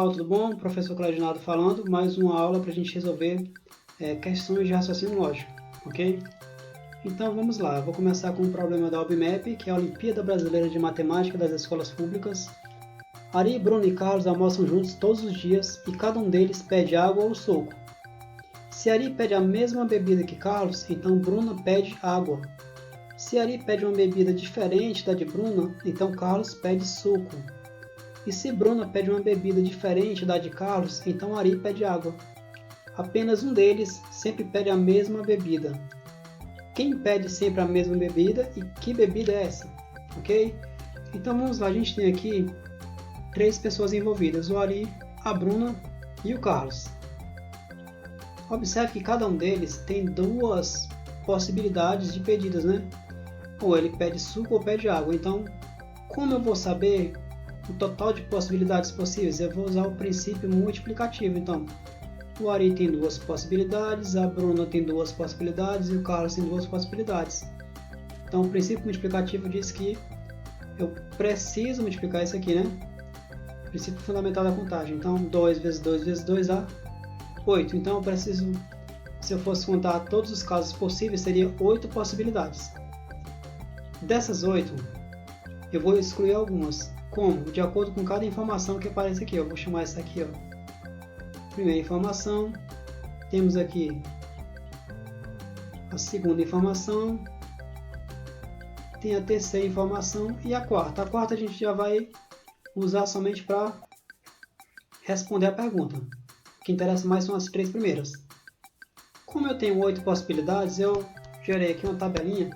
pessoal, tudo bom? Professor Claudinado falando, mais uma aula para a gente resolver questões de raciocínio lógico, ok? Então vamos lá, eu vou começar com o problema da OBMAP, que é a Olimpíada Brasileira de Matemática das Escolas Públicas. Ari, Bruno e Carlos almoçam juntos todos os dias e cada um deles pede água ou suco. Se Ari pede a mesma bebida que Carlos, então Bruna pede água. Se Ari pede uma bebida diferente da de Bruna, então Carlos pede suco. E se Bruna pede uma bebida diferente da de Carlos, então Ari pede água. Apenas um deles sempre pede a mesma bebida. Quem pede sempre a mesma bebida e que bebida é essa? Ok? Então vamos lá, a gente tem aqui 3 pessoas envolvidas, o Ari, a Bruna e o Carlos. Observe que cada um deles tem 2 possibilidades de pedidos, né? Ou ele pede suco ou pede água. Então, como eu vou saber o total de possibilidades possíveis? Eu vou usar o princípio multiplicativo. Então, o Ari tem 2 possibilidades, a Bruna tem 2 possibilidades e o Carlos tem 2 possibilidades. Então, o princípio multiplicativo diz que eu preciso multiplicar isso aqui, né? Princípio fundamental da contagem. Então, 2 vezes 2 vezes 2 dá 8. Então, eu preciso, se eu fosse contar todos os casos possíveis, seria 8 possibilidades. Dessas 8, eu vou excluir algumas. Como? De acordo com cada informação que aparece aqui. Eu vou chamar essa aqui, ó. Primeira informação. Temos aqui a segunda informação. Tem a terceira informação e a quarta. A quarta a gente já vai usar somente para responder a pergunta. O que interessa mais são as 3 primeiras. Como eu tenho 8 possibilidades, eu gerei aqui uma tabelinha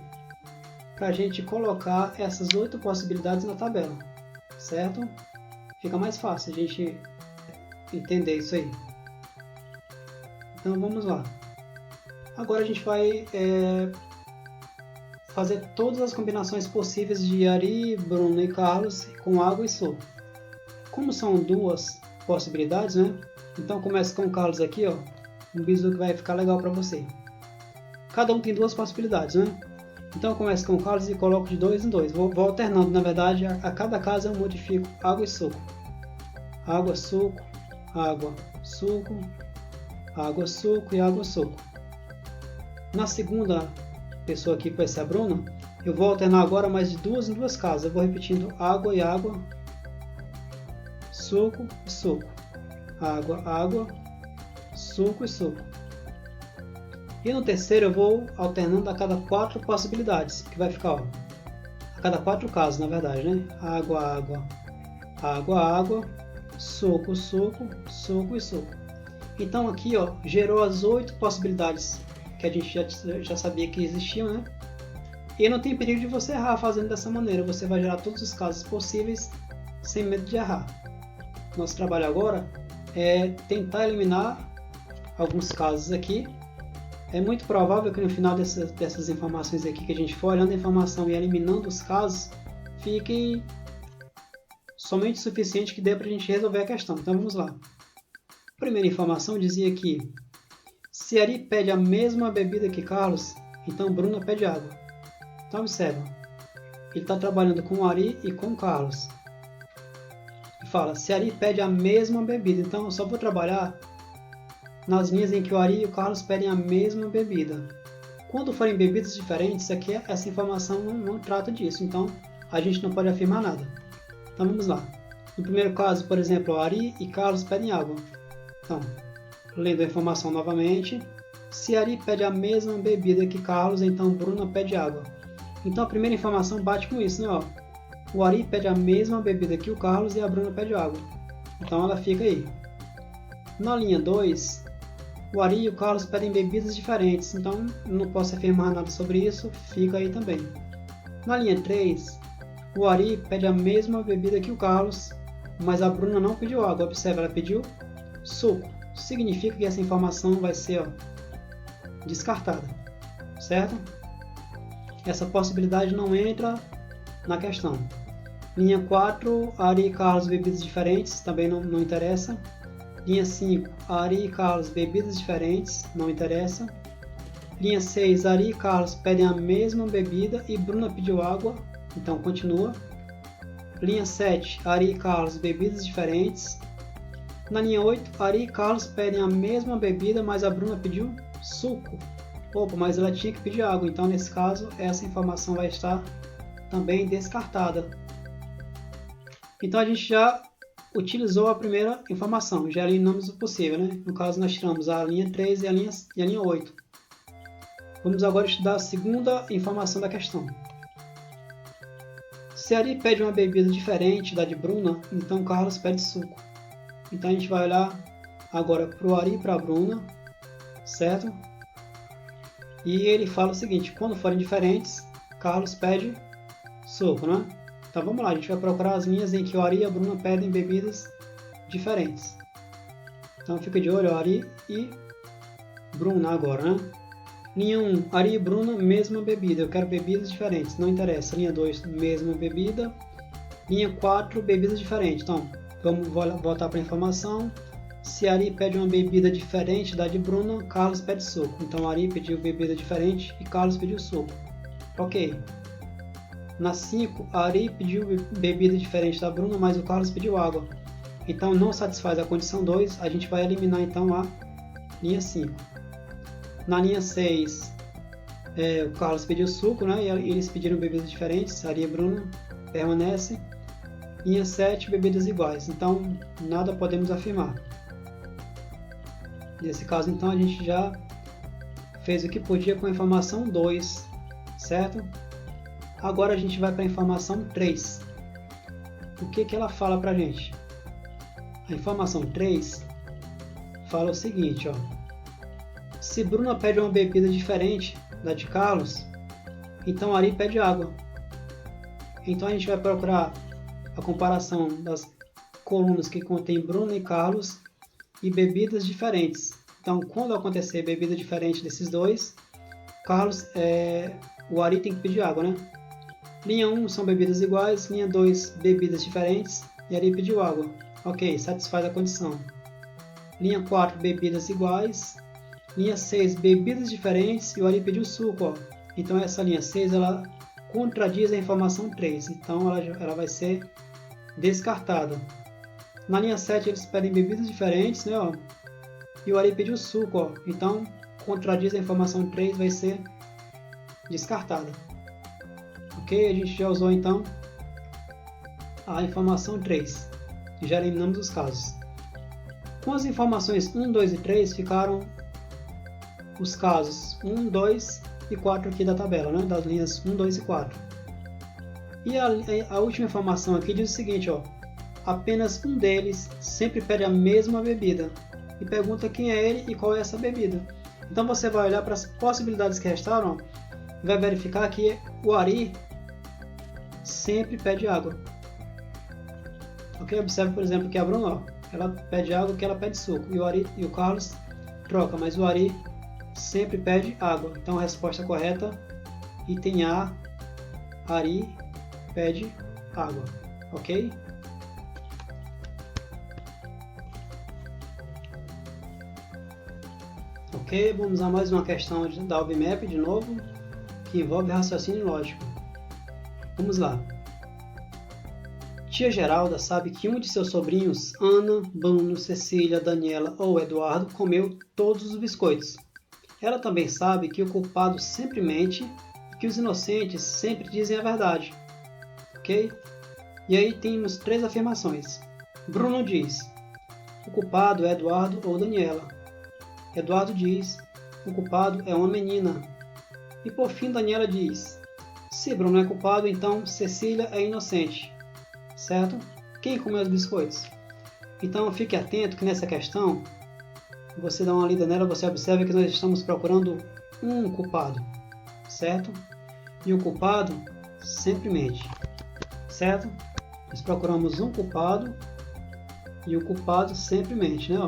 para a gente colocar essas 8 possibilidades na tabela, certo? Fica mais fácil a gente entender isso aí. Então vamos lá. Agora a gente vai fazer todas as combinações possíveis de Ari, Bruno e Carlos com água e suco. Como são 2 possibilidades, né? Então começa com o Carlos aqui, ó. Um bizu que vai ficar legal para você. Cada um tem 2 possibilidades, né? Então eu começo com o Carlos e coloco de 2 em 2. Vou alternando, na verdade, a cada caso eu modifico água e suco. Água, suco, água, suco, água, suco e água, suco. Na segunda pessoa aqui, que vai ser a Bruna, eu vou alternar agora mais de 2 em 2 casas. Eu vou repetindo água e água, suco e suco. Água, água, suco e suco. E no terceiro eu vou alternando a cada 4 possibilidades, que vai ficar, ó, a cada 4 casos, na verdade, né? Água, água, água, água, suco, suco, suco e suco. Então aqui, ó, gerou as 8 possibilidades que a gente já sabia que existiam, né? E não tem perigo de você errar fazendo dessa maneira. Você vai gerar todos os casos possíveis sem medo de errar. Nosso trabalho agora é tentar eliminar alguns casos aqui. É muito provável que no final dessas informações aqui que a gente for olhando a informação e eliminando os casos, fique somente o suficiente que dê para a gente resolver a questão. Então vamos lá. A primeira informação dizia que se Ari pede a mesma bebida que Carlos, então Bruna pede água. Então observa, ele está trabalhando com Ari e com Carlos. E fala, se Ari pede a mesma bebida, então eu só vou trabalhar nas linhas em que o Ari e o Carlos pedem a mesma bebida. Quando forem bebidas diferentes, aqui essa informação não trata disso, então a gente não pode afirmar nada. Então vamos lá. No primeiro caso, por exemplo, o Ari e Carlos pedem água. Então, lendo a informação novamente, se Ari pede a mesma bebida que Carlos, então Bruna pede água. Então a primeira informação bate com isso, né? Ó, o Ari pede a mesma bebida que o Carlos e a Bruna pede água. Então ela fica aí. Na linha 2, o Ari e o Carlos pedem bebidas diferentes, então não posso afirmar nada sobre isso, fica aí também. Na linha 3, o Ari pede a mesma bebida que o Carlos, mas a Bruna não pediu água. Observe, ela pediu suco. Significa que essa informação vai ser, ó, descartada, certo? Essa possibilidade não entra na questão. Linha 4, Ari e Carlos bebidas diferentes, também não interessa. Linha 5, Ari e Carlos bebidas diferentes, não interessa. Linha 6, Ari e Carlos pedem a mesma bebida e Bruna pediu água, então continua. Linha 7, Ari e Carlos bebidas diferentes. Na linha 8, Ari e Carlos pedem a mesma bebida, mas a Bruna pediu suco. Opa, mas ela tinha que pedir água, então nesse caso essa informação vai estar também descartada. Então a gente já utilizou a primeira informação, já eliminamos o possível, né? No caso nós tiramos a linha 3 e a linha 8. Vamos agora estudar a segunda informação da questão. Se Ari pede uma bebida diferente da de Bruna, então Carlos pede suco. Então a gente vai olhar agora para o Ari e para a Bruna, certo? E ele fala o seguinte, quando forem diferentes, Carlos pede suco, né? Então vamos lá, a gente vai procurar as linhas em que o Ari e a Bruna pedem bebidas diferentes. Então fica de olho, Ari e Bruna agora, né? Linha 1, Ari e Bruna, mesma bebida. Eu quero bebidas diferentes, não interessa. Linha 2, mesma bebida. Linha 4, bebidas diferentes. Então, vamos voltar para a informação. Se Ari pede uma bebida diferente da de Bruna, Carlos pede suco. Então, Ari pediu bebida diferente e Carlos pediu suco. Ok. Na 5, Ari pediu bebida diferente da Bruna, mas o Carlos pediu água. Então, não satisfaz a condição 2. A gente vai eliminar, então, a linha 5. Na linha 6, o Carlos pediu suco, né? E eles pediram bebidas diferentes, Ari e Bruna permanecem. Linha 7, bebidas iguais. Então, nada podemos afirmar. Nesse caso, então, a gente já fez o que podia com a informação 2, certo? Agora a gente vai para a informação 3. O que ela fala para a gente? A informação 3 fala o seguinte, ó. Se Bruna pede uma bebida diferente da de Carlos, então Ari pede água. Então a gente vai procurar a comparação das colunas que contém Bruna e Carlos e bebidas diferentes. Então, quando acontecer bebida diferente desses dois, o Ari tem que pedir água, né? Linha 1 são bebidas iguais, linha 2 bebidas diferentes e Ari pediu água. Ok, satisfaz a condição. Linha 4 bebidas iguais. Linha 6, bebidas diferentes e o Ari pediu suco. Ó. Então essa linha 6 ela contradiz a informação 3. Então ela vai ser descartada. Na linha 7 eles pedem bebidas diferentes, né? Ó, e o Ari pediu suco. Ó. Então contradiz a informação 3, vai ser descartada. Ok? A gente já usou então a informação 3. E já eliminamos os casos. Com as informações 1, 2 e 3 ficaram os casos 1, 2 e 4 aqui da tabela, né? Das linhas 1, 2 e 4. E a última informação aqui diz o seguinte, ó, apenas um deles sempre pede a mesma bebida e pergunta quem é ele e qual é essa bebida. Então você vai olhar para as possibilidades que restaram, ó, e vai verificar que o Ari sempre pede água. Ok? Observe, por exemplo, que a Bruna, ó, ela pede água, que ela pede suco, e o Ari e o Carlos troca, mas o Ari sempre pede água. Então a resposta correta, item A, Ari pede água. Ok? Ok, vamos a mais uma questão da UBMAP de novo, que envolve raciocínio lógico. Vamos lá. Tia Geralda sabe que um de seus sobrinhos, Ana, Bruno, Cecília, Daniela ou Eduardo, comeu todos os biscoitos. Ela também sabe que o culpado sempre mente e que os inocentes sempre dizem a verdade. Ok? E aí temos 3 afirmações. Bruno diz, o culpado é Eduardo ou Daniela. Eduardo diz, o culpado é uma menina. E por fim Daniela diz, se Bruno é culpado, então Cecília é inocente. Certo? Quem comeu os biscoitos? Então fique atento que nessa questão, você dá uma lida nela, você observa que nós estamos procurando um culpado, certo? E o culpado sempre mente, certo? Nós procuramos um culpado e o culpado sempre mente, né?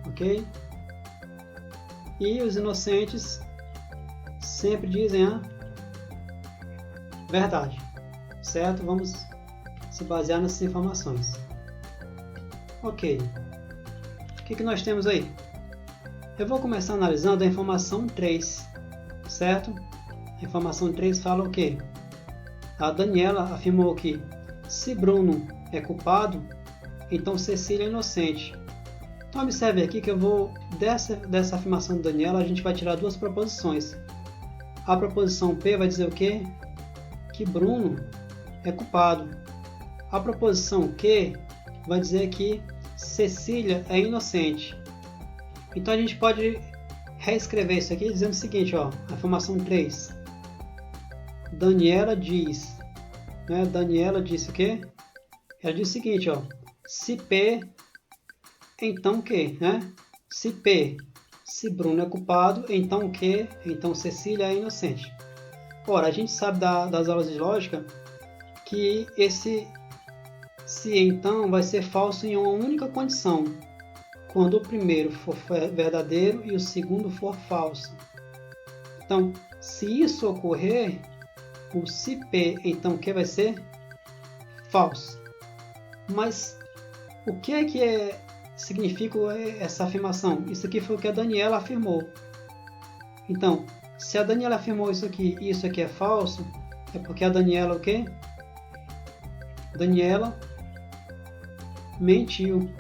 Ok? E os inocentes sempre dizem a verdade, certo? Vamos se basear nessas informações. Ok. O que nós temos aí? Eu vou começar analisando a informação 3, certo? A informação 3 fala o quê? A Daniela afirmou que se Bruno é culpado, então Cecília é inocente. Então observe aqui que eu vou, dessa afirmação de Daniela, a gente vai tirar duas proposições. A proposição P vai dizer o quê? Que Bruno é culpado. A proposição Q vai dizer que Cecília é inocente. Então a gente pode reescrever isso aqui dizendo o seguinte, ó, a afirmação 3. Daniela diz, né? Daniela disse o quê? Ela diz o seguinte, ó, se P, então Q, né? Se Bruno é culpado, então Q, então Cecília é inocente. Ora, a gente sabe das aulas de lógica que esse se então vai ser falso em uma única condição, quando o primeiro for verdadeiro e o segundo for falso. Então, se isso ocorrer, o se P, então Q vai ser falso. Mas o que significa essa afirmação? Isso aqui foi o que a Daniela afirmou. Então, se a Daniela afirmou isso aqui e isso aqui é falso, é porque a Daniela o quê? Daniela mentiu.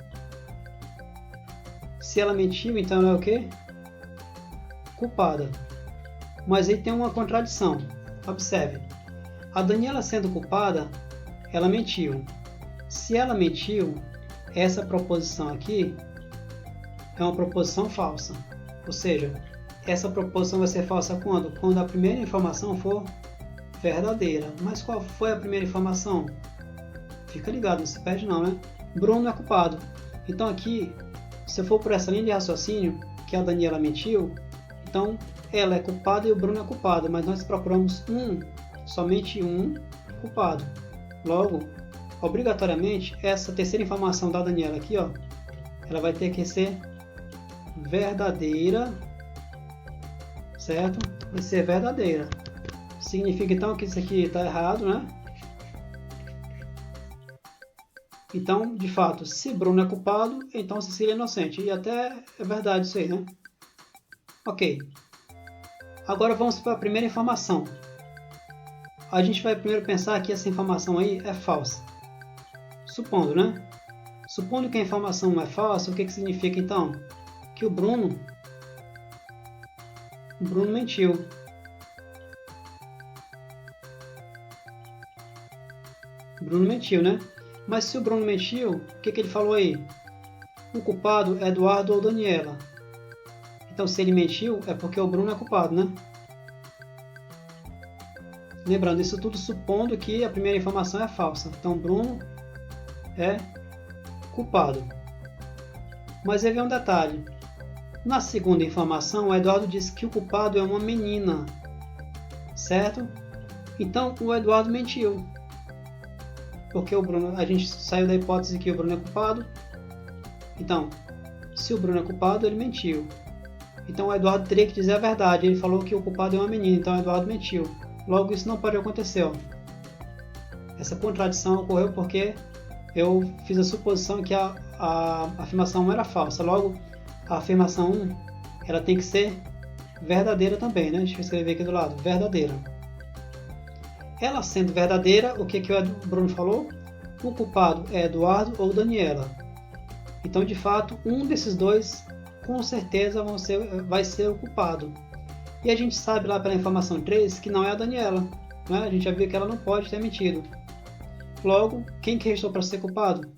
Se ela mentiu, então ela é o quê? Culpada. Mas aí tem uma contradição. Observe. A Daniela sendo culpada, ela mentiu. Se ela mentiu, essa proposição aqui é uma proposição falsa. Ou seja, essa proposição vai ser falsa quando? Quando a primeira informação for verdadeira. Mas qual foi a primeira informação? Fica ligado, não se perde não, né? Bruno é culpado. Então aqui, se eu for por essa linha de raciocínio, que a Daniela mentiu, então ela é culpada e o Bruno é culpado, mas nós procuramos somente um culpado. Logo, obrigatoriamente, essa terceira informação da Daniela aqui, ó, ela vai ter que ser verdadeira, certo? Vai ser verdadeira. Significa então que isso aqui está errado, né? Então, de fato, se Bruno é culpado, então Cecília é inocente. E até é verdade isso aí, né? Ok. Agora vamos para a primeira informação. A gente vai primeiro pensar que essa informação aí é falsa. Supondo, né? Supondo que a informação é falsa, o que significa então? Que o Bruno mentiu. Bruno mentiu, né? Mas se o Bruno mentiu, o que ele falou aí? O culpado é Eduardo ou Daniela. Então, se ele mentiu, é porque o Bruno é culpado, né? Lembrando, isso tudo supondo que a primeira informação é falsa. Então, Bruno é culpado. Mas aí vem um detalhe. Na segunda informação, o Eduardo disse que o culpado é uma menina. Certo? Então, o Eduardo mentiu. Porque o Bruno, a gente saiu da hipótese que o Bruno é culpado. Então, se o Bruno é culpado, ele mentiu. Então o Eduardo teria que dizer a verdade. Ele falou que o culpado é uma menina, então o Eduardo mentiu. Logo, isso não pode acontecer. Ó. Essa contradição ocorreu porque eu fiz a suposição que a afirmação 1 era falsa. Logo, a afirmação 1 ela tem que ser verdadeira também, né? Deixa eu escrever aqui do lado. Verdadeira. Ela sendo verdadeira, o que o Bruno falou? O culpado é Eduardo ou Daniela. Então, de fato, um desses dois, com certeza, vai ser o culpado. E a gente sabe lá pela informação 3 que não é a Daniela. Né? A gente já viu que ela não pode ter mentido. Logo, quem que restou para ser culpado?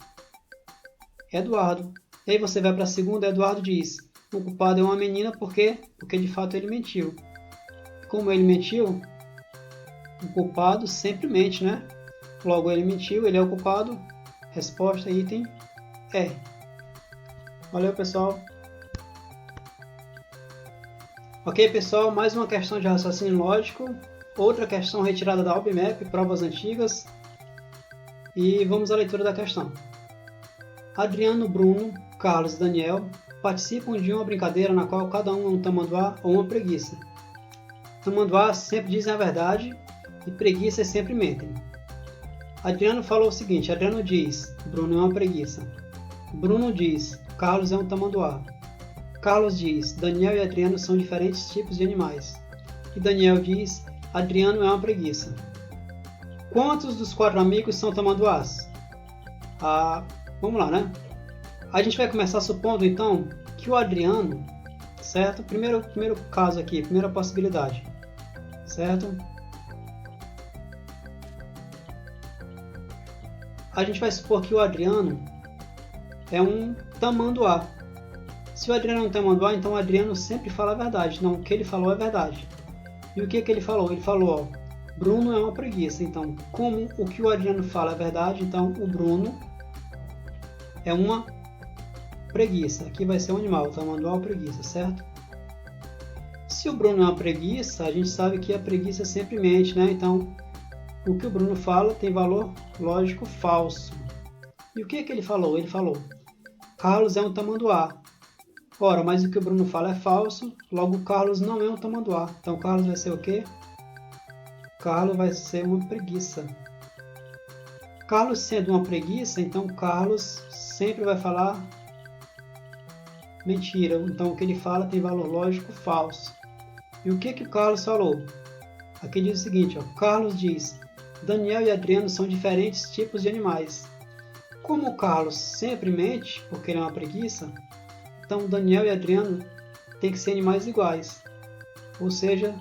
Eduardo. E aí você vai para a segunda, Eduardo diz, o culpado é uma menina, por quê? Porque de fato ele mentiu. Como ele mentiu, o culpado sempre mente, né? Logo ele mentiu, ele é o culpado. Resposta, item E. Valeu, pessoal. Ok, pessoal, mais uma questão de raciocínio lógico. Outra questão retirada da AlpMap, provas antigas. E vamos à leitura da questão. Adriano, Bruno, Carlos e Daniel participam de uma brincadeira na qual cada um é um tamanduá ou uma preguiça. Tamanduás sempre dizem a verdade e preguiças sempre mentem. Adriano falou o seguinte, Adriano diz, Bruno é uma preguiça. Bruno diz, Carlos é um tamanduá. Carlos diz, Daniel e Adriano são diferentes tipos de animais. E Daniel diz, Adriano é uma preguiça. Quantos dos 4 amigos são tamanduás? Vamos lá, né? A gente vai começar supondo, então, que o Adriano, certo? Primeiro caso aqui, primeira possibilidade, certo? A gente vai supor que o Adriano é um tamanduá. Se o Adriano é um tamanduá, então o Adriano sempre fala a verdade. Não, o que ele falou é verdade. E o que ele falou? Ele falou, ó, Bruno é uma preguiça. Então, como o que o Adriano fala é verdade, então o Bruno é uma preguiça. Aqui vai ser um animal, tamanduá ou preguiça, certo? Se o Bruno é uma preguiça, a gente sabe que a preguiça sempre mente, né? Então, o que o Bruno fala tem valor lógico falso. E o que ele falou? Ele falou, Carlos é um tamanduá. Ora, mas o que o Bruno fala é falso, logo Carlos não é um tamanduá. Então, Carlos vai ser o quê? Carlos vai ser uma preguiça. Carlos sendo uma preguiça, então Carlos sempre vai falar mentira. Então, o que ele fala tem valor lógico falso. E o que o Carlos falou? Aqui diz o seguinte, ó, Carlos diz, Daniel e Adriano são diferentes tipos de animais. Como o Carlos sempre mente, porque ele é uma preguiça, então Daniel e Adriano têm que ser animais iguais. Ou seja,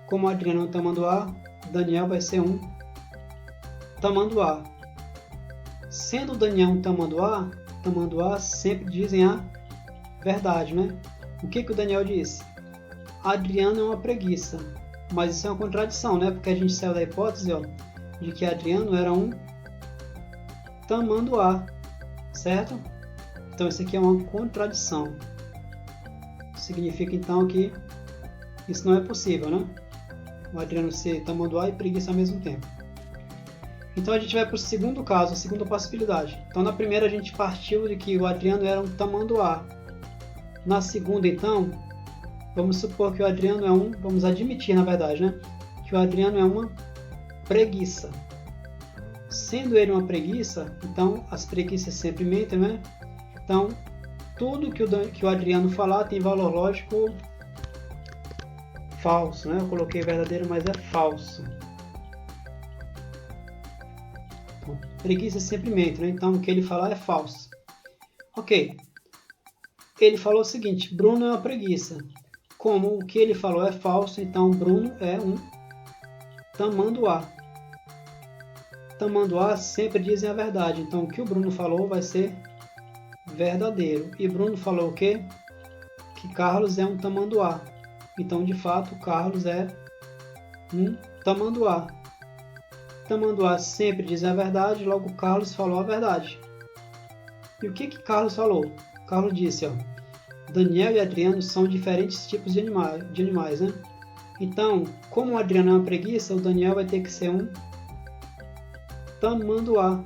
como Adriano é um tamanduá, Daniel vai ser um tamanduá. Sendo Daniel um tamanduá sempre dizem a verdade, né? O que o Daniel disse? Adriano é uma preguiça. Mas isso é uma contradição, né? Porque a gente saiu da hipótese, ó, de que Adriano era um tamanduá, certo? Então isso aqui é uma contradição. Significa então que isso não é possível, né? O Adriano ser tamanduá e preguiça ao mesmo tempo. Então a gente vai para o segundo caso, a segunda possibilidade. Então na primeira a gente partiu de que o Adriano era um tamanduá. Na segunda, então, vamos supor que o Adriano é vamos admitir na verdade, né? Que o Adriano é uma preguiça. Sendo ele uma preguiça, então as preguiças sempre mentem, né? Então, tudo que o Adriano falar tem valor lógico falso, né? Eu coloquei verdadeiro, mas é falso. Então, preguiça sempre mente, né? Então, o que ele falar é falso. Ok. Ele falou o seguinte, Bruno é uma preguiça. Como o que ele falou é falso, então Bruno é um tamanduá. Tamanduá sempre dizem a verdade, então o que o Bruno falou vai ser verdadeiro. E Bruno falou o quê? Que Carlos é um tamanduá. Então, de fato, Carlos é um tamanduá. Tamanduá sempre diz a verdade, logo Carlos falou a verdade. E o que Carlos falou? Carlos disse, ó, Daniel e Adriano são diferentes tipos de animais, né? Então, como o Adriano é uma preguiça, o Daniel vai ter que ser um tamanduá.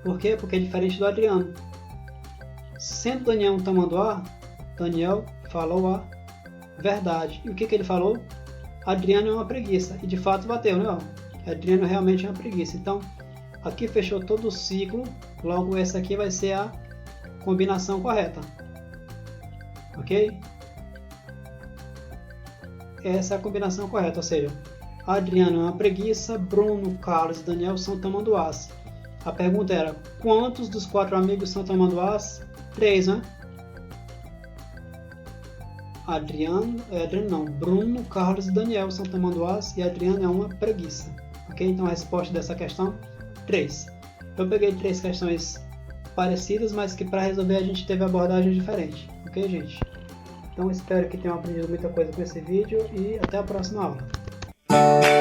Por quê? Porque é diferente do Adriano. Sendo Daniel um tamanduá, Daniel falou a verdade. E o que ele falou? Adriano é uma preguiça. E de fato bateu, né? Adriano realmente é uma preguiça. Então, aqui fechou todo o ciclo. Logo, essa aqui vai ser a combinação correta. Ok? Essa é a combinação correta. Ou seja, Adriano é uma preguiça, Bruno, Carlos e Daniel são tamanduás. A pergunta era, quantos dos 4 amigos são tamanduás? 3, né? Bruno, Carlos e Daniel são tamanduás e Adriano é uma preguiça. Ok? Então a resposta dessa questão, 3. Eu peguei 3 questões parecidas, mas que para resolver a gente teve abordagem diferente. Ok, gente? Então espero que tenham aprendido muita coisa com esse vídeo e até a próxima aula.